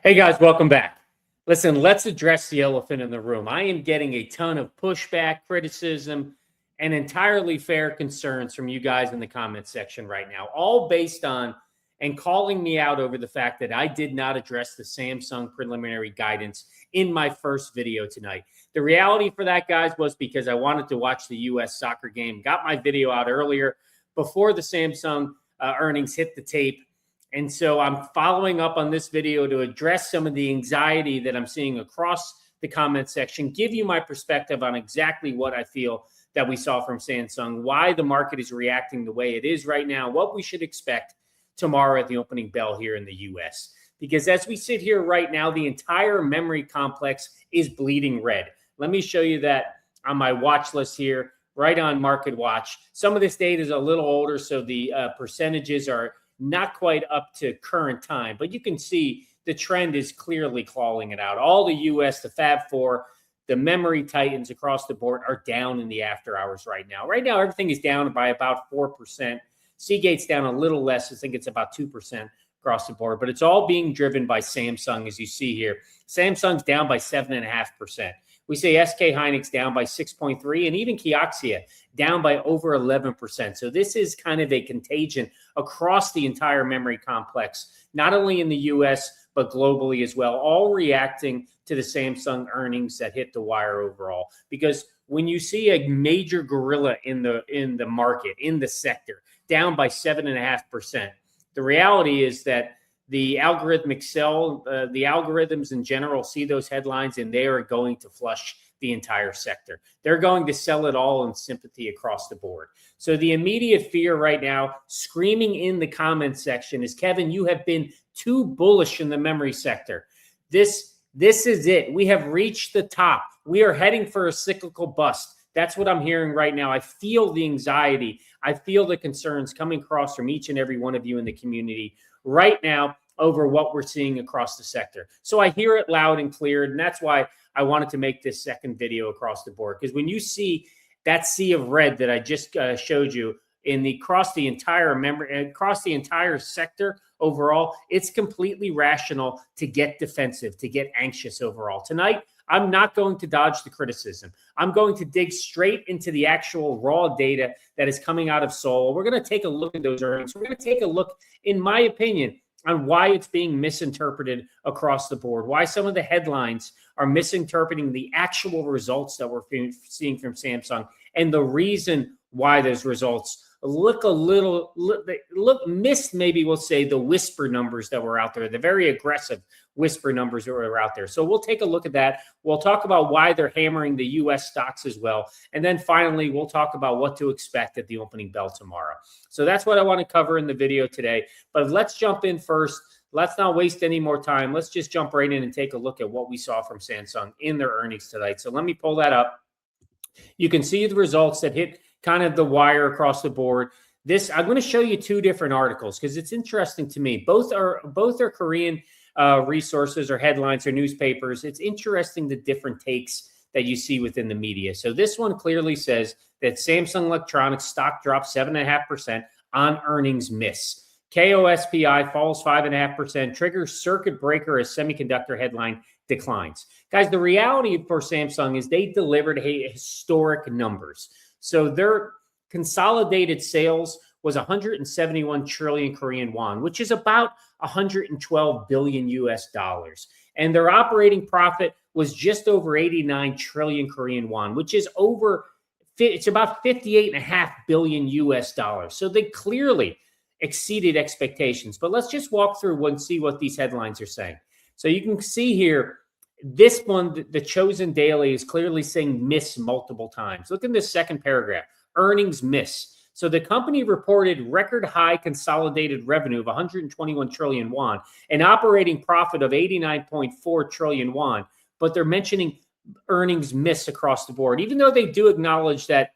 Hey guys, welcome back. Listen, let's address the elephant in the room. I am getting a ton of pushback, criticism, and entirely fair concerns from you guys in the comment section right now, all based on and calling me out over the fact that I did not address the Samsung preliminary guidance in my first video tonight. The reality for that, guys, was because I wanted to watch the U.S. soccer game, got my video out earlier before the Samsung earnings hit the tape. And so I'm following up on this video to address some of the anxiety that I'm seeing across the comment section, give you my perspective on exactly what I feel that we saw from Samsung, why the market is reacting the way it is right now, what we should expect tomorrow at the opening bell here in the US. Because as we sit here right now, the entire memory complex is bleeding red. Let me show you that on my watch list here, right on Market Watch. Some of this data is a little older, so the percentages are not quite up to current time, but you can see the trend is clearly calling it out. All the US, the Fab 4, the memory titans across the board are down in the after hours right now. Right now, everything is down by about 4%. Seagate's down a little less. I think it's about 2% across the board, but it's all being driven by Samsung, as you see here. Samsung's down by 7.5%. We say SK Hynix down by 6.3%, and even Kioxia down by over 11%. So this is kind of a contagion across the entire memory complex, not only in the US, but globally as well, all reacting to the Samsung earnings that hit the wire overall. Because when you see a major gorilla in the market, in the sector, down by 7.5%, the reality is that the algorithmic sell, the algorithms in general see those headlines and they are going to flush the entire sector. They're going to sell it all in sympathy across the board. So the immediate fear right now, screaming in the comments section, is, Kevin, you have been too bullish in the memory sector. This is it. We have reached the top. We are heading for a cyclical bust. That's what I'm hearing right now. I feel the anxiety. I feel the concerns coming across from each and every one of you in the community right now over what we're seeing across the sector. So I hear it loud and clear, and that's why I wanted to make this second video across the board. Because when you see that sea of red that I just showed you across the entire sector overall, it's completely rational to get defensive, to get anxious overall. Tonight, I'm not going to dodge the criticism. I'm going to dig straight into the actual raw data that is coming out of Seoul. We're going to take a look at those earnings. We're going to take a look, in my opinion, on why it's being misinterpreted across the board, why some of the headlines are misinterpreting the actual results that we're seeing from Samsung, and the reason why those results look missed, maybe we'll say, the whisper numbers that were out there, the very aggressive whisper numbers that were out there. So we'll take a look at that. We'll talk about why they're hammering the U.S. stocks as well. And then finally, we'll talk about what to expect at the opening bell tomorrow. So that's what I want to cover in the video today. But let's jump in first. Let's not waste any more time. Let's just jump right in and take a look at what we saw from Samsung in their earnings tonight. So let me pull that up. You can see the results that hit kind of the wire across the board. I'm going to show you two different articles because it's interesting to me. Both are Korean resources or headlines or newspapers. It's interesting the different takes that you see within the media. So this one clearly says that Samsung Electronics stock dropped 7.5% on earnings miss. KOSPI falls 5.5%. Triggers circuit breaker as semiconductor headline declines. Guys, the reality for Samsung is they delivered historic numbers. So their consolidated sales was 171 trillion Korean won, which is about 112 billion US dollars. And their operating profit was just over 89 trillion Korean won, which is it's about 58.5 billion US dollars. So they clearly exceeded expectations. But let's just walk through and see what these headlines are saying. So you can see here, this one, the Chosen Daily, is clearly saying miss multiple times. Look at this second paragraph, earnings miss. So the company reported record high consolidated revenue of 121 trillion won, an operating profit of 89.4 trillion won, but they're mentioning earnings miss across the board, even though they do acknowledge that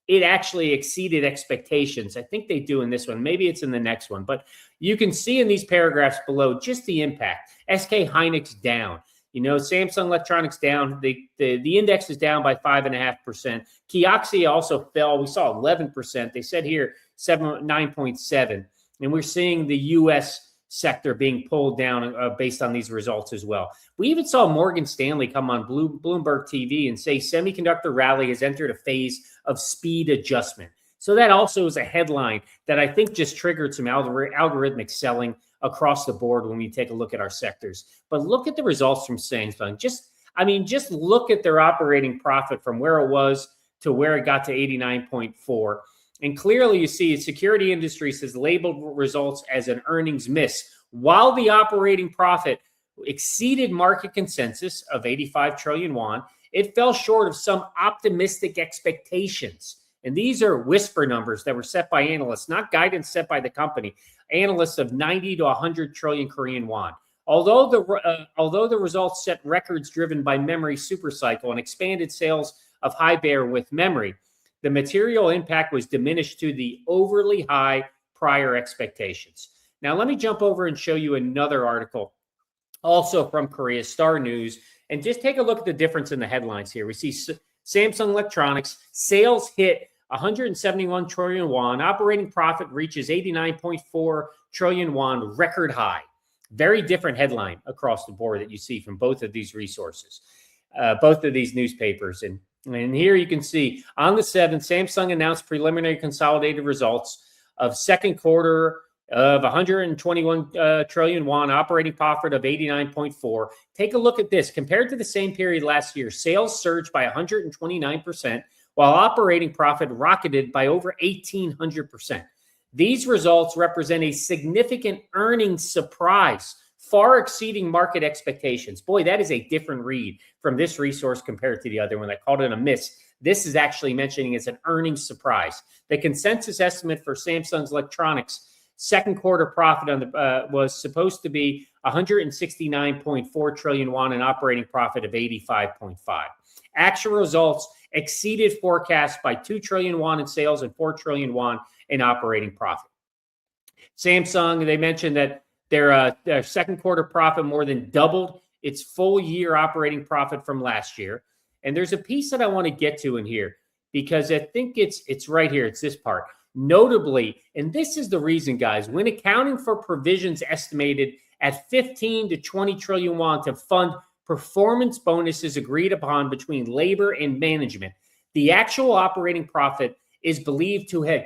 it actually exceeded expectations. I think they do in this one. Maybe it's in the next one, but you can see in these paragraphs below just the impact. SK Hynix down. Samsung Electronics down. The index is down by 5.5%. Kioxia also fell. We saw 11%. They said here 9.7. And we're seeing the U.S. sector being pulled down based on these results as well. We even saw Morgan Stanley come on Bloomberg TV and say semiconductor rally has entered a phase of speed adjustment. So that also is a headline that I think just triggered some algorithmic selling across the board when we take a look at our sectors. But look at the results from Samsung. Just look at their operating profit from where it was to where it got to 89.4. And clearly you see Security Industries has labeled results as an earnings miss, while the operating profit exceeded market consensus of 85 trillion won. It fell short of some optimistic expectations. And these are whisper numbers that were set by analysts, not guidance set by the company. Analysts of 90 to 100 trillion Korean won. Although the results set records driven by memory supercycle and expanded sales of high bandwidth memory, the material impact was diminished to the overly high prior expectations. Now, let me jump over and show you another article, also from Korea, Star News, and just take a look at the difference in the headlines here. We see Samsung Electronics sales hit 171 trillion won, operating profit reaches 89.4 trillion won, record high. Very different headline across the board that you see from both of these resources, both of these newspapers. And here you can see on the 7th, Samsung announced preliminary consolidated results of second quarter of 121 trillion won, operating profit of 89.4. Take a look at this. Compared to the same period last year, sales surged by 129%, while operating profit rocketed by over 1,800%. These results represent a significant earnings surprise, far exceeding market expectations. Boy, that is a different read from this resource compared to the other one. I called it a miss. This is actually mentioning it's an earnings surprise. The consensus estimate for Samsung's Electronics second quarter profit was supposed to be 169.4 trillion won and operating profit of 85.5. Actual results exceeded forecasts by 2 trillion won in sales and 4 trillion won in operating profit. Samsung, they mentioned that their second quarter profit more than doubled its full year operating profit from last year. And there's a piece that I want to get to in here because I think it's right here. It's this part. Notably, and this is the reason, guys, when accounting for provisions estimated at 15 to 20 trillion won to fund performance bonuses agreed upon between labor and management, the actual operating profit is believed to have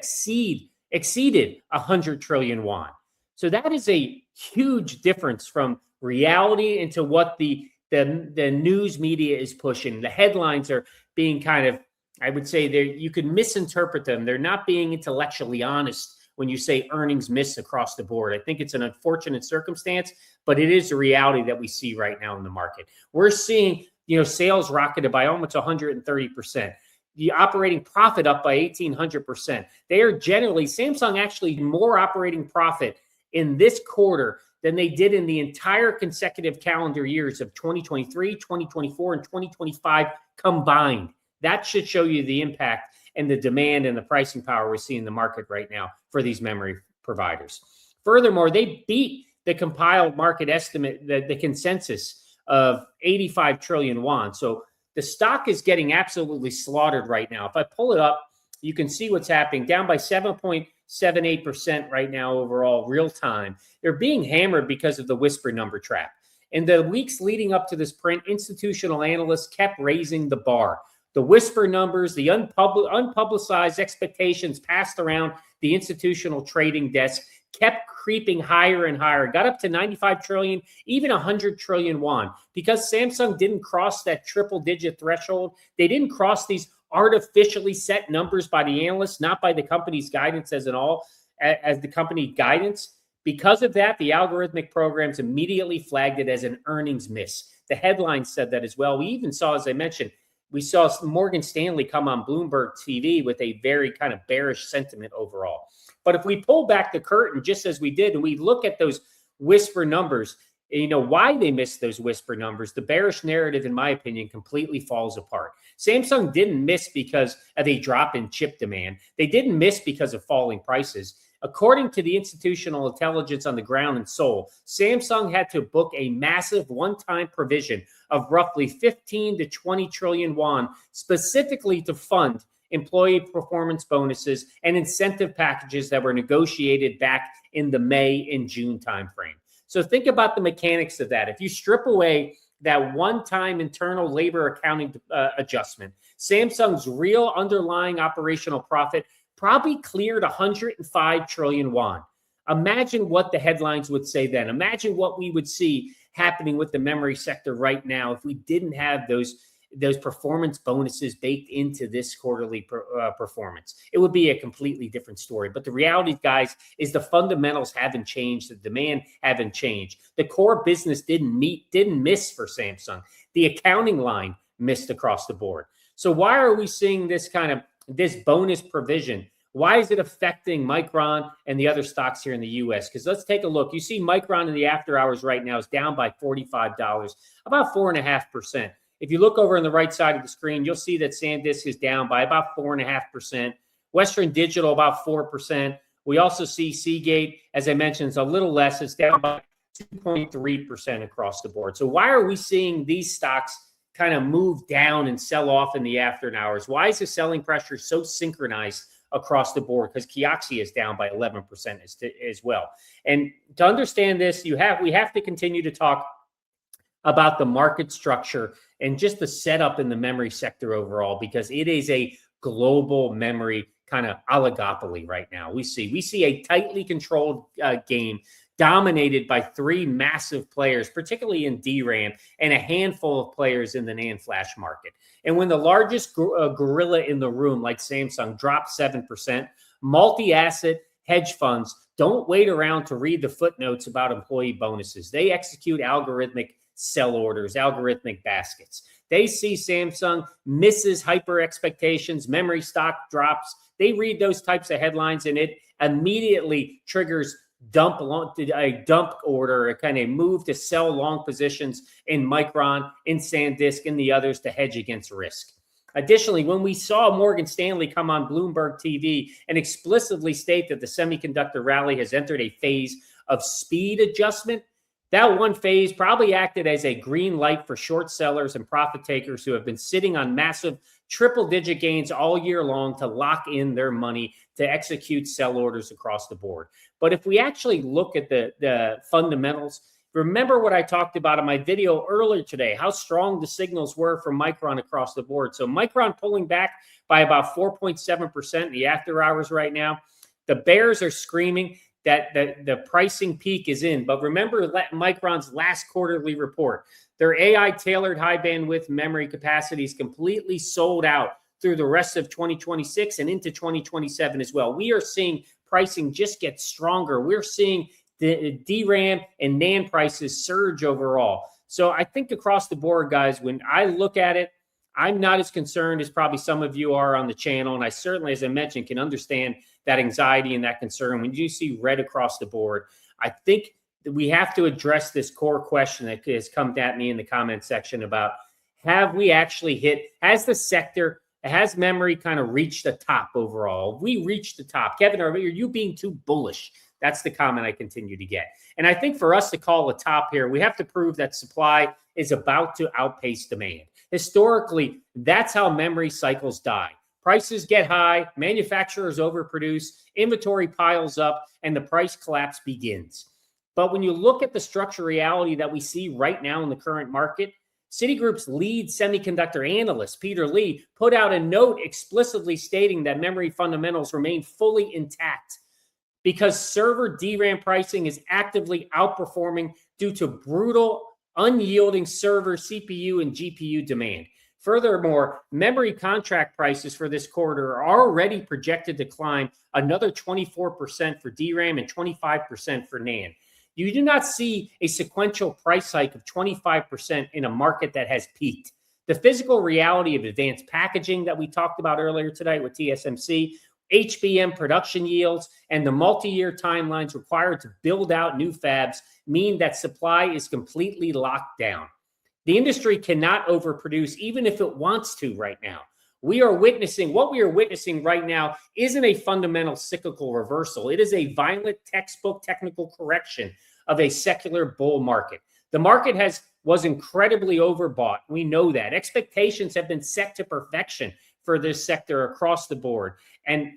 exceeded 100 trillion won. So that is a huge difference from reality into what the news media is pushing. The headlines are being kind of, I would say, you could misinterpret them. They're not being intellectually honest when you say earnings miss across the board. I think it's an unfortunate circumstance, but it is a reality that we see right now in the market. We're seeing, sales rocketed by almost 130%. The operating profit up by 1,800%. They are generally, Samsung actually more operating profit in this quarter than they did in the entire consecutive calendar years of 2023, 2024, and 2025 combined. That should show you the impact and the demand and the pricing power we're seeing in the market right now for these memory providers. Furthermore, they beat the compiled market estimate, the consensus of 85 trillion won. So the stock is getting absolutely slaughtered right now. If I pull it up, you can see what's happening, down by 7.78% right now overall, real time. They're being hammered because of the whisper number trap. In the weeks leading up to this print, institutional analysts kept raising the bar. The whisper numbers, the unpublicized expectations passed around the institutional trading desk kept creeping higher and higher, got up to 95 trillion, even 100 trillion won. Because Samsung didn't cross that triple-digit threshold, they didn't cross these artificially set numbers by the analysts, not by the company's guidance as the company guidance. Because of that, the algorithmic programs immediately flagged it as an earnings miss. The headline said that as well. We even saw, as I mentioned, we saw Morgan Stanley come on Bloomberg TV with a very kind of bearish sentiment overall. But if we pull back the curtain, just as we did, and we look at those whisper numbers, why they missed those whisper numbers, the bearish narrative, in my opinion, completely falls apart. Samsung didn't miss because of a drop in chip demand. They didn't miss because of falling prices. According to the institutional intelligence on the ground in Seoul, Samsung had to book a massive one-time provision of roughly 15 to 20 trillion won specifically to fund employee performance bonuses, and incentive packages that were negotiated back in the May and June timeframe. So think about the mechanics of that. If you strip away that one-time internal labor accounting adjustment, Samsung's real underlying operational profit probably cleared 105 trillion won. Imagine what the headlines would say then. Imagine what we would see happening with the memory sector right now if we didn't have those performance bonuses baked into this quarterly performance. It would be a completely different story. But the reality, guys, is the fundamentals haven't changed. The demand haven't changed. The core business didn't miss for Samsung. The accounting line missed across the board. So why are we seeing this bonus provision? Why is it affecting Micron and the other stocks here in the U.S.? Because let's take a look. You see Micron in the after hours right now is down by $45, about 4.5%. If you look over on the right side of the screen, you'll see that SanDisk is down by about 4.5%. Western Digital about 4%. We also see Seagate, as I mentioned, is a little less. It's down by 2.3% across the board. So why are we seeing these stocks kind of move down and sell off in the after hours? Why is the selling pressure so synchronized across the board? Because Kioxia is down by 11% as well. And to understand this, we have to continue to talk about the market structure and just the setup in the memory sector overall, because it is a global memory kind of oligopoly right now. We see a tightly controlled game dominated by three massive players, particularly in DRAM, and a handful of players in the NAND flash market. And when the largest gorilla in the room, like Samsung, drops 7%, multi-asset hedge funds don't wait around to read the footnotes about employee bonuses. They execute algorithmic sell orders, algorithmic baskets. They see Samsung misses hyper expectations, memory stock drops. They read those types of headlines, and it immediately triggers a dump order, a kind of move to sell long positions in Micron, in SanDisk, and the others to hedge against risk. Additionally, when we saw Morgan Stanley come on Bloomberg TV and explicitly state that the semiconductor rally has entered a phase of speed adjustment, that one phase probably acted as a green light for short sellers and profit takers who have been sitting on massive triple-digit gains all year long to lock in their money to execute sell orders across the board. But if we actually look at the fundamentals, remember what I talked about in my video earlier today, how strong the signals were for Micron across the board. So Micron pulling back by about 4.7% in the after hours right now. The bears are screaming that the pricing peak is in. But remember Micron's last quarterly report. Their AI-tailored high-bandwidth memory capacity is completely sold out through the rest of 2026 and into 2027 as well. We are seeing pricing just get stronger. We're seeing the DRAM and NAND prices surge overall. So I think across the board, guys, when I look at it, I'm not as concerned as probably some of you are on the channel. And I certainly, as I mentioned, can understand that anxiety and that concern. When you see red across the board, I think that we have to address this core question that has come at me in the comment section about, have we actually has memory kind of reached the top overall? We reached the top. Kevin, are you being too bullish? That's the comment I continue to get. And I think for us to call a top here, we have to prove that supply is about to outpace demand. Historically, that's how memory cycles die. Prices get high, manufacturers overproduce, inventory piles up, and the price collapse begins. But when you look at the structural reality that we see right now in the current market, Citigroup's lead semiconductor analyst, Peter Lee, put out a note explicitly stating that memory fundamentals remain fully intact because server DRAM pricing is actively outperforming due to brutal, unyielding server CPU and GPU demand. Furthermore, memory contract prices for this quarter are already projected to climb another 24% for DRAM and 25% for NAND. You do not see a sequential price hike of 25% in a market that has peaked. The physical reality of advanced packaging that we talked about earlier today with TSMC, HBM production yields, and the multi-year timelines required to build out new fabs mean that supply is completely locked down. The industry cannot overproduce even if it wants to right now. What we are witnessing right now isn't a fundamental cyclical reversal. It is a violent textbook technical correction of a secular bull market. The market was incredibly overbought. We know that. Expectations have been set to perfection for this sector across the board. And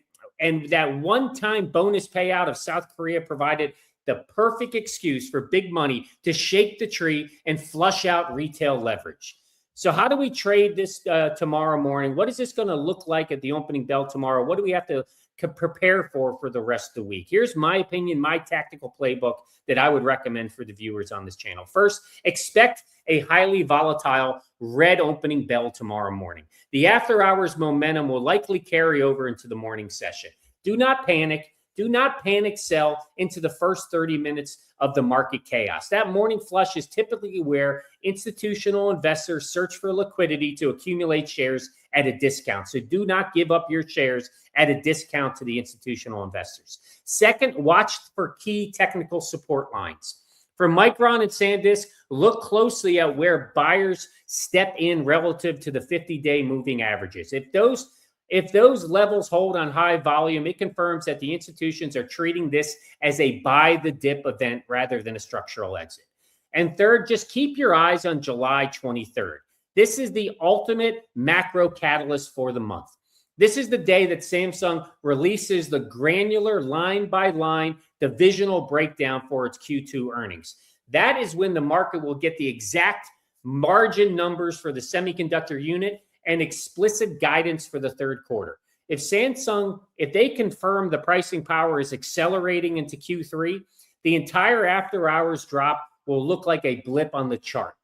that one-time bonus payout of South Korea provided the perfect excuse for big money to shake the tree and flush out retail leverage. So how do we trade this tomorrow morning? What is this going to look like at the opening bell tomorrow? What do we have to prepare for the rest of the week? Here's my opinion, my tactical playbook that I would recommend for the viewers on this channel. First, expect a highly volatile red opening bell tomorrow morning. The after hours momentum will likely carry over into the morning session. Do not panic. Do not panic sell into the first 30 minutes of the market chaos. That morning flush is typically where institutional investors search for liquidity to accumulate shares at a discount. So do not give up your shares at a discount to the institutional investors. Second, watch for key technical support lines. For Micron and SanDisk, look closely at where buyers step in relative to the 50-day moving averages. If those levels hold on high volume, it confirms that the institutions are treating this as a buy the dip event rather than a structural exit. And third, just keep your eyes on July 23rd. This is the ultimate macro catalyst for the month. This is the day that Samsung releases the granular line-by-line divisional breakdown for its Q2 earnings. That is when the market will get the exact margin numbers for the semiconductor unit and explicit guidance for the third quarter. If they confirm the pricing power is accelerating into Q3, the entire after hours drop will look like a blip on the chart.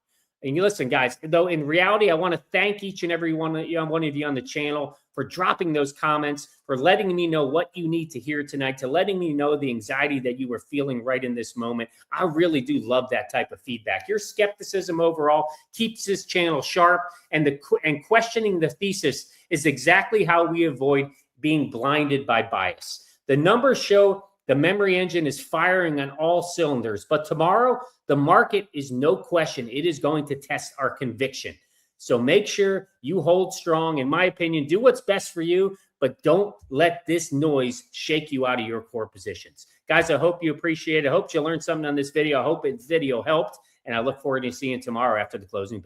And you listen, guys, though in reality, I want to thank each and every one of you on the channel for dropping those comments, for letting me know what you need to hear tonight, to letting me know the anxiety that you were feeling right in this moment. I really do love that type of feedback. Your skepticism overall keeps this channel sharp, and questioning the thesis is exactly how we avoid being blinded by bias. The numbers show the memory engine is firing on all cylinders, but tomorrow, the market is no question, it is going to test our conviction. So make sure you hold strong. In my opinion, do what's best for you, but don't let this noise shake you out of your core positions. Guys, I hope you appreciate it. I hope you learned something on this video. I hope this video helped, and I look forward to seeing you tomorrow after the closing.